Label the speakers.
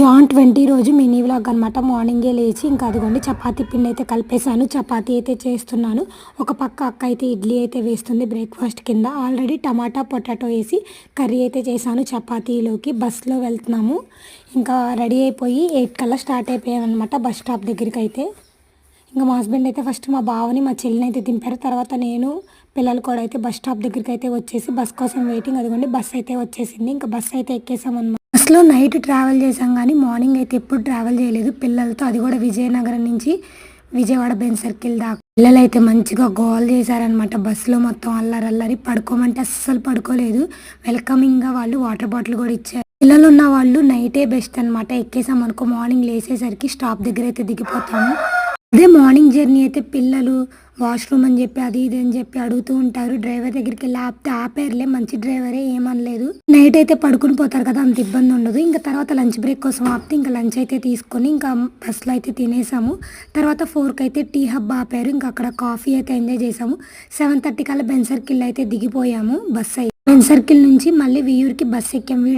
Speaker 1: John 20 రోజు mini vlog అనమాట. మార్నింగే లేచి ఇంకా అదిగోండి చపాతీ పిండి అయితే కలిపేసాను. చపాతీ అయితే చేస్తున్నాను. ఒక పక్క అక్క అయితే ఇడ్లీ అయితే వేస్తుంది బ్రేక్ఫాస్ట్ కింద. ఆల్రెడీ టమాటా పొటాటో వేసి కర్రీ అయితే చేశాను చపాతీలోకి. బస్సులో వెళ్తున్నాము. ఇంకా రెడీ అయిపోయి 8 కల్లా స్టార్ట్ అయిపోయామన్నమాట బస్ స్టాప్ దగ్గరికి అయితే. ఇంకా మా హస్బెండ్ అయితే ఫస్ట్ మా బావని మా చెల్లిని అయితే దింపారు. తర్వాత నేను పిల్లలు కూడా అయితే బస్ స్టాప్ దగ్గరికి అయితే వచ్చేసి బస్ కోసం వెయిటింగ్. అదిగోండి బస్ అయితే వచ్చేసింది. ఇంకా బస్ అయితే ఎక్కేసామన్నమాట. బస్సులో నైట్ ట్రావెల్ చేసాం కానీ మార్నింగ్ అయితే ఎప్పుడు ట్రావెల్ చేయలేదు పిల్లలతో. అది కూడా విజయనగరం నుంచి విజయవాడ బెంజ్ సర్కిల్ దాకా. పిల్లలు అయితే మంచిగా గోల్ చేశారనమాట బస్సులో. మొత్తం అల్లరి పడుకోమంటే అస్సలు పడుకోలేదు. వెల్కమింగ్గా వాళ్ళు వాటర్ బాటిల్ కూడా ఇచ్చారు. పిల్లలు ఉన్న వాళ్ళు నైటే బెస్ట్ అనమాట. ఎక్కేసాం అనుకో మార్నింగ్ లేసేసరికి స్టాప్ దగ్గర అయితే దిగిపోతాము. అదే మార్నింగ్ జర్నీ అయితే పిల్లలు వాష్రూమ్ అని చెప్పి అది ఇది అని చెప్పి అడుగుతూ ఉంటారు. డ్రైవర్ దగ్గరికి వెళ్ళి ఆపేర్లే, మంచి డ్రైవరే, ఏమనలేదు. నైట్ అయితే పడుకుని పోతారు కదా, అంత ఇబ్బంది ఉండదు. ఇంకా తర్వాత లంచ్ బ్రేక్ కోసం ఆపితే ఇంకా లంచ్ అయితే తీసుకొని ఇంకా బస్సులో అయితే తినేసాము. తర్వాత 4కి అయితే టీ హబ్ ఆపారు. ఇంకా అక్కడ కాఫీ అయితే ఎంజాయ్ చేసాము. 7:30 కల్లా బెంజ్ సర్కిల్ అయితే దిగిపోయాము. బస్ అయితే బెంజ్ సర్కిల్ నుంచి మళ్ళీ వియూర్కి బస్ ఎక్కాము. వీడియో